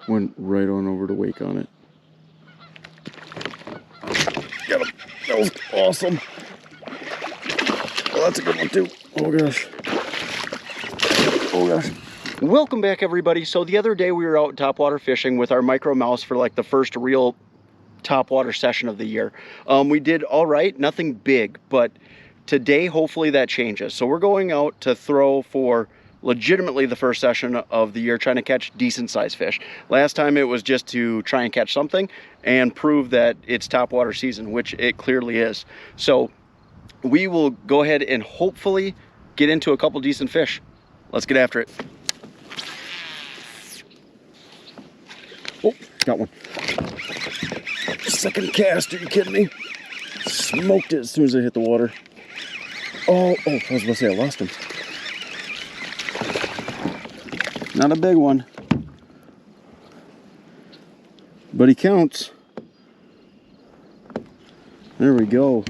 Went right on over to wake on it. Got him. That was awesome. Oh, that's a good one too. Oh gosh. Oh gosh. Welcome back, everybody. So the other day we were out topwater fishing with our micro mouse for like the first real topwater session of the year. We did all right, nothing big, but today hopefully that changes. So we're going out to throw for legitimately the first session of the year, trying to catch decent sized fish. Last time it was just to try and catch something and prove that it's topwater season, which it clearly is. So we will go ahead and hopefully get into a couple decent fish. Let's get after it. Oh, got one. Second cast, are you kidding me? Smoked it as soon as I hit the water. Oh, I was about to say I lost him. Not a big one, but he counts. There we go.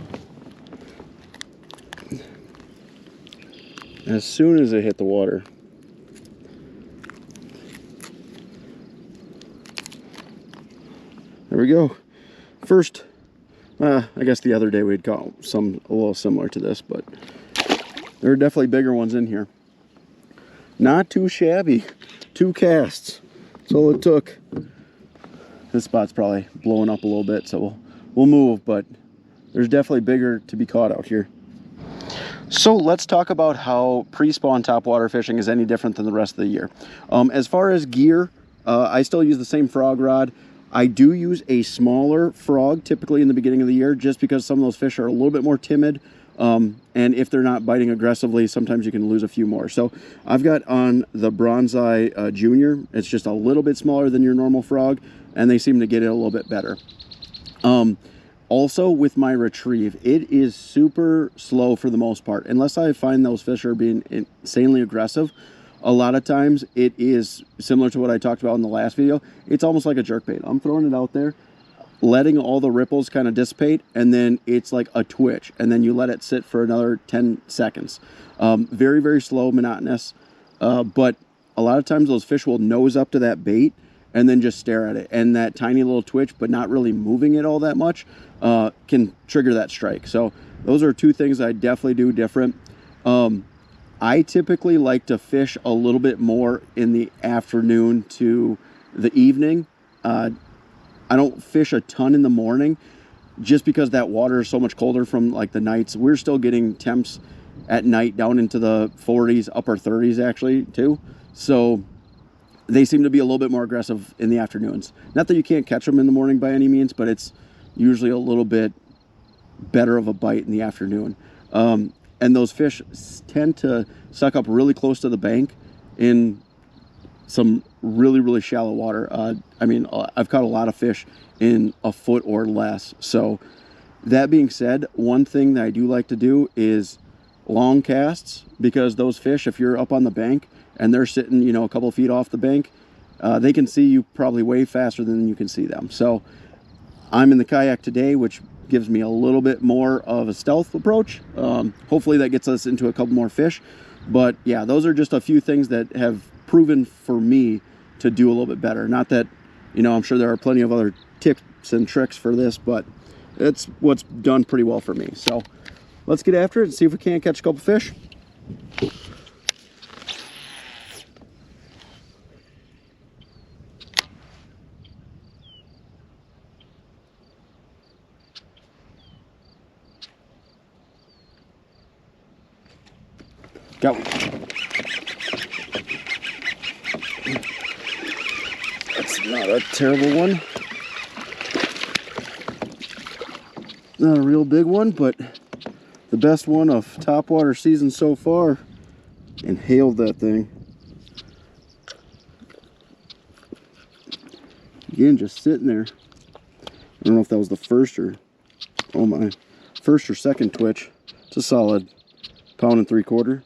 As soon as it hit the water. There we go. First, I guess the other day we'd caught some a little similar to this, but there are definitely bigger ones in here. Not too shabby. 2 casts. That's all it took. This spot's probably blowing up a little bit, so we'll move, but there's definitely bigger to be caught out here. So let's talk about how pre-spawn topwater fishing is any different than the rest of the year. As far as gear, I still use the same frog rod. I do use a smaller frog typically in the beginning of the year, just because some of those fish are a little bit more timid. And if they're not biting aggressively, sometimes you can lose a few more. So I've got on the Bronzeye Junior. It's just a little bit smaller than your normal frog, and they seem to get it a little bit better. Also with my retrieve, it is super slow for the most part. Unless I find those fish are being insanely aggressive, a lot of times it is similar to what I talked about in the last video. It's almost like a jerkbait. I'm throwing it out there, letting all the ripples kind of dissipate, and then it's like a twitch, and then you let it sit for another 10 seconds. Very, very slow, monotonous, but a lot of times those fish will nose up to that bait and then just stare at it, and that tiny little twitch, but not really moving it all that much, can trigger that strike. So those are 2 things I definitely do different. I typically like to fish a little bit more in the afternoon to the evening. I don't fish a ton in the morning just because that water is so much colder from like the nights. We're still getting temps at night down into the 40s, upper 30s actually too. So they seem to be a little bit more aggressive in the afternoons. Not that you can't catch them in the morning by any means, but it's usually a little bit better of a bite in the afternoon. And those fish tend to suck up really close to the bank in some really, really shallow water. I mean, I've caught a lot of fish in a foot or less. So that being said, one thing that I do like to do is long casts, because those fish, if you're up on the bank and they're sitting, you know, a couple feet off the bank, they can see you probably way faster than you can see them. So I'm in the kayak today, which gives me a little bit more of a stealth approach. Hopefully that gets us into a couple more fish. But yeah, those are just a few things that have proven for me to do a little bit better. Not that, you know, I'm sure there are plenty of other tips and tricks for this, but it's what's done pretty well for me. So let's get after it and see if we can't catch a couple fish. Got one. That's not a terrible one. Not a real big one, but the best one of topwater season so far. Inhaled that thing. Again, just sitting there. I don't know if that was the first or, oh my, first or second twitch. It's a solid 1 3/4 pounds.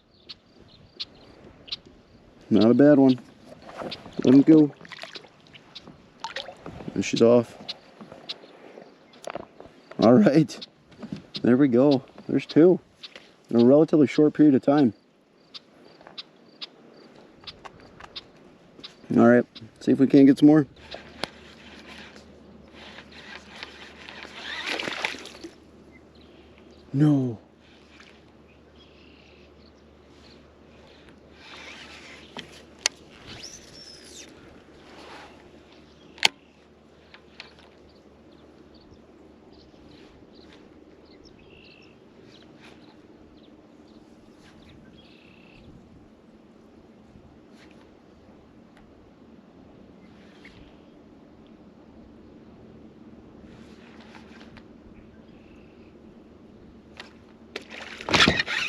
Not a bad one. Let him go. And she's off. All right. There we go. There's 2 in a relatively short period of time. All right. See if we can't get some more. No.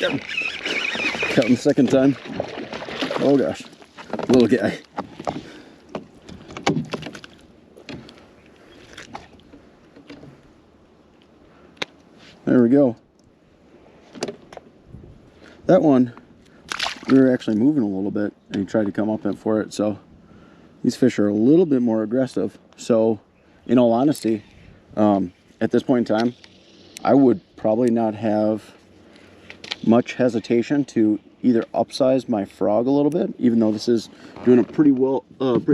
Got him. Got him the second time. Oh gosh. Little guy. There we go. That one, we were actually moving a little bit and he tried to come up for it. So these fish are a little bit more aggressive. So in all honesty, at this point in time, I would probably not have much hesitation to either upsize my frog a little bit, even though this is doing a pretty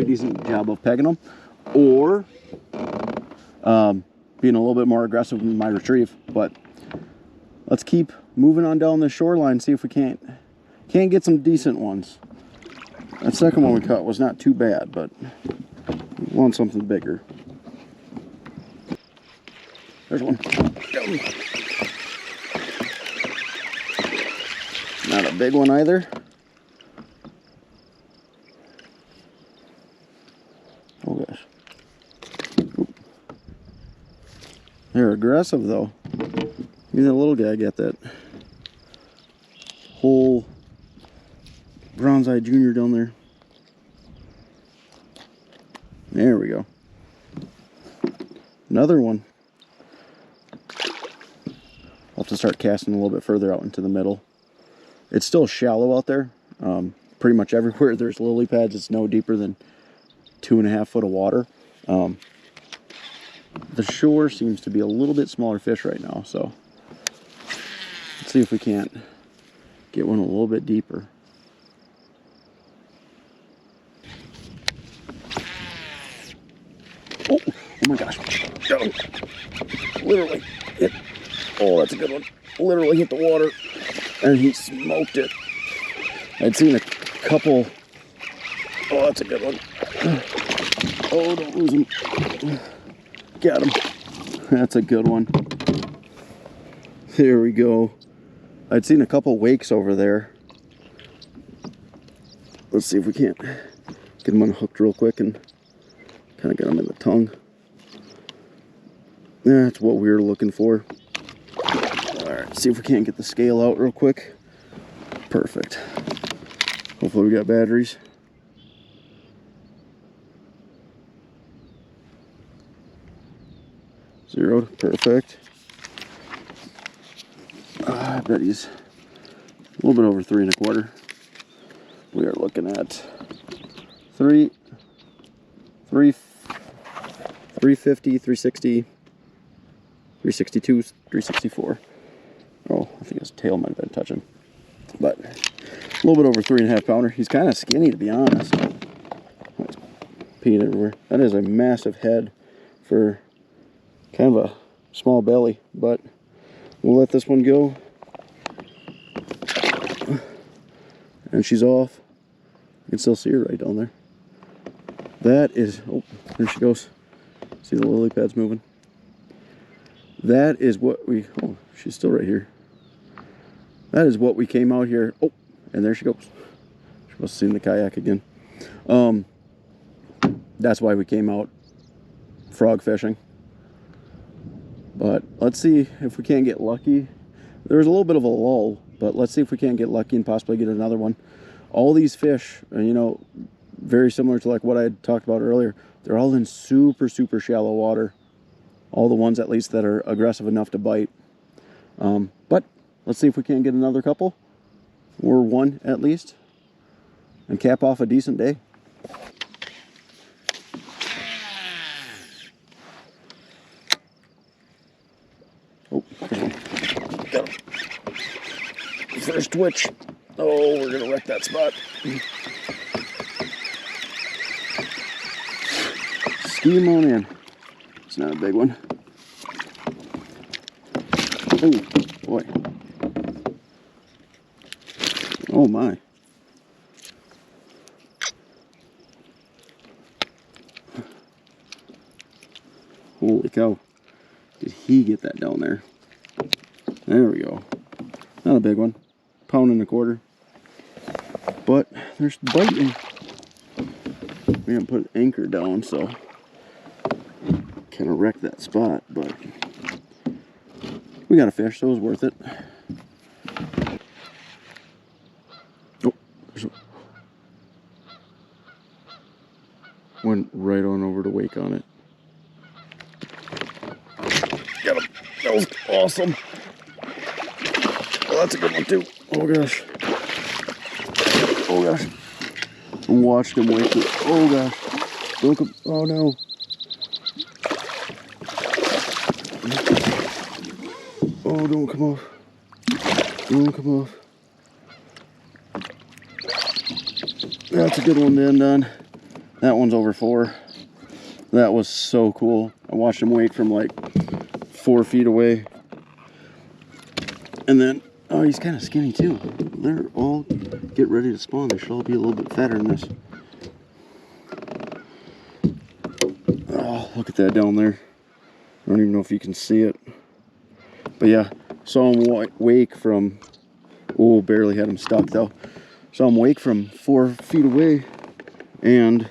decent job of pegging them, or being a little bit more aggressive in my retrieve. But let's keep moving on down the shoreline, see if we can't get some decent ones. That second one we caught was not too bad, but we want something bigger. There's one. Not a big one either. Oh gosh. They're aggressive though. Even the little guy got that whole bronze-eye junior down there. There we go. Another one. I'll have to start casting a little bit further out into the middle. It's still shallow out there. Pretty much everywhere there's lily pads, it's no deeper than 2.5 foot of water. The shore seems to be a little bit smaller fish right now, so let's see if we can't get one a little bit deeper. Oh my gosh. Literally hit. Oh, that's a good one. Literally hit the water and he smoked it. I'd seen a couple. Oh, that's a good one. Oh, don't lose him. Got him. That's a good one. There we go. I'd seen a couple wakes over there. Let's see if we can't get them unhooked real quick and kind of get them in the tongue. That's what we were looking for. Alright, see if we can't get the scale out real quick. Perfect. Hopefully we got batteries. Zeroed. Perfect. I bet he's a little bit over 3 1/4. We are looking at 350, 360, 362, 364. Oh, I think his tail might have been touching. But a little bit over 3.5 pounder. He's kind of skinny, to be honest. He's peeing everywhere. That is a massive head for kind of a small belly, but we'll let this one go. And she's off. You can still see her right down there. That is, oh, there she goes. See the lily pads moving? That is what we, oh, she's still right here. That is what we came out here. Oh, and there she goes. She must have seen the kayak again. That's why we came out frog fishing. But let's see if we can't get lucky. There's a little bit of a lull, but let's see if we can't get lucky and possibly get another one. All these fish, you know, very similar to like what I had talked about earlier, they're all in super, super shallow water. All the ones at least that are aggressive enough to bite. But let's see if we can't get another couple, or one at least, and cap off a decent day. Oh, there's one. Got him. First twitch. Oh, we're gonna wreck that spot. ski him on in. It's not a big one. Oh, boy. Oh, my. Holy cow. Did he get that down there? There we go. Not a big one. £1.25. But there's biting. We haven't put an anchor down, so kind of wrecked that spot, but we got a fish, so it was worth it. Oh, went right on over to wake on it. Got him. That was awesome. Oh, that's a good one too. Oh gosh. Oh gosh. I watched him wake it. Oh gosh. Don't come. Oh no. Oh, don't come off. Don't come off. That's a good one to end on. That one's over 4. That was so cool. I watched him wake from like 4 feet away. And then, oh, he's kind of skinny too. They're all get ready to spawn. They should all be a little bit fatter than this. Oh, look at that down there. I don't even know if you can see it. But yeah, saw him wake from, oh, barely had him stuck though. Saw him wake from 4 feet away, and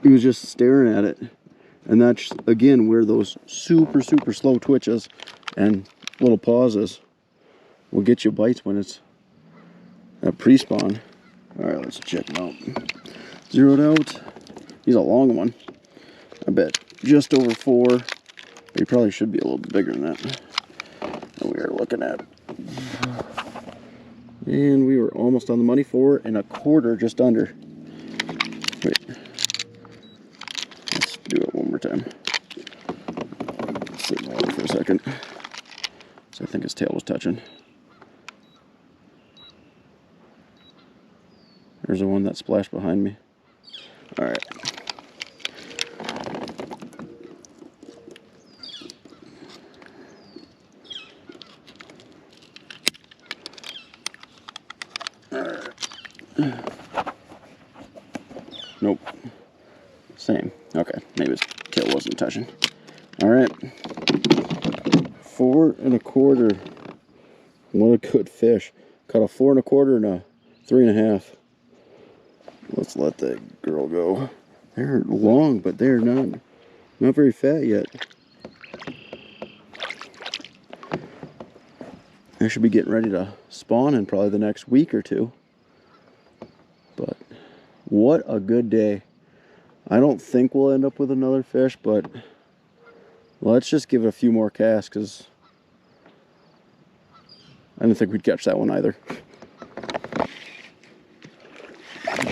he was just staring at it. And that's, again, where those super, super slow twitches and little pauses will get you bites when it's a pre-spawn. All right, let's check him out. Zeroed out. He's a long one. I bet just over 4. He probably should be a little bit bigger than that. And we are looking at, and we were almost on the money. 4.25, just under. Wait, let's do it one more time. Sit in the water for a second. So I think his tail was touching. There's the one that splashed behind me. All right. Nope. Same. Okay. Maybe his tail wasn't touching. All right. 4.25. What a good fish. Caught a 4.25 and a 3.5. Let's let that girl go. They're long, but they're not very fat yet. I should be getting ready to spawn in probably the next week or 2. But what a good day. I don't think we'll end up with another fish, but let's just give it a few more casts, because I didn't think we'd catch that one either.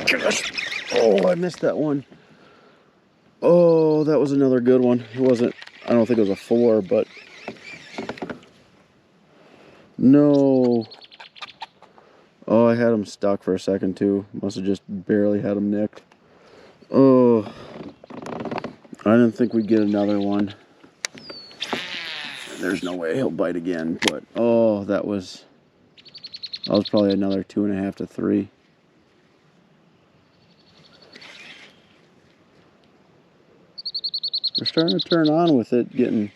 Gosh. Oh, I missed that one. Oh, that was another good one. It wasn't, I don't think it was a 4, but no. Oh, I had him stuck for a second too. Must have just barely had him nicked. Oh, I didn't think we'd get another one. There's no way he'll bite again, but oh, that was probably another 2.5 to 3. We're starting to turn on with it getting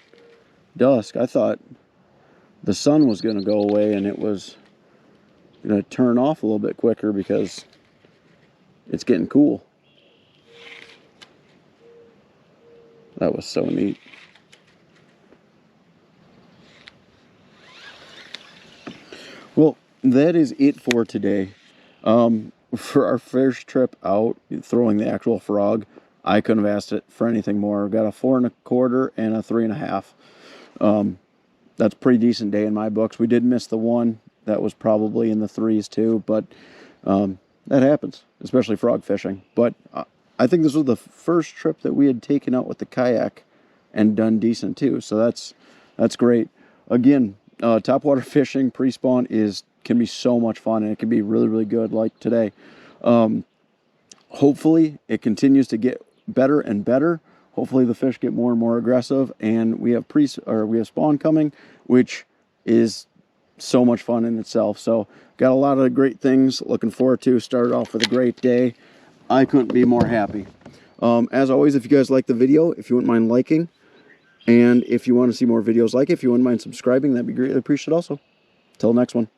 dusk. I thought the sun was going to go away and it was going to turn off a little bit quicker because it's getting cool. That was so neat. Well, that is it for today. For our first trip out, throwing the actual frog, I couldn't have asked it for anything more. Got a 4.25 and a 3.5. That's a pretty decent day in my books. We did miss the one that was probably in the 3s too, but that happens, especially frog fishing. But I think this was the first trip that we had taken out with the kayak and done decent too. So that's great. Again, topwater fishing pre-spawn can be so much fun, and it can be really, really good like today. Hopefully it continues to get better and better. Hopefully the fish get more and more aggressive, and we have spawn coming, which is so much fun in itself. So got a lot of great things looking forward to. Started off with a great day. I couldn't be more happy. As always, if you guys like the video, if you wouldn't mind liking, and if you want to see more videos like it, if you wouldn't mind subscribing, that'd be greatly appreciated also. Till next one.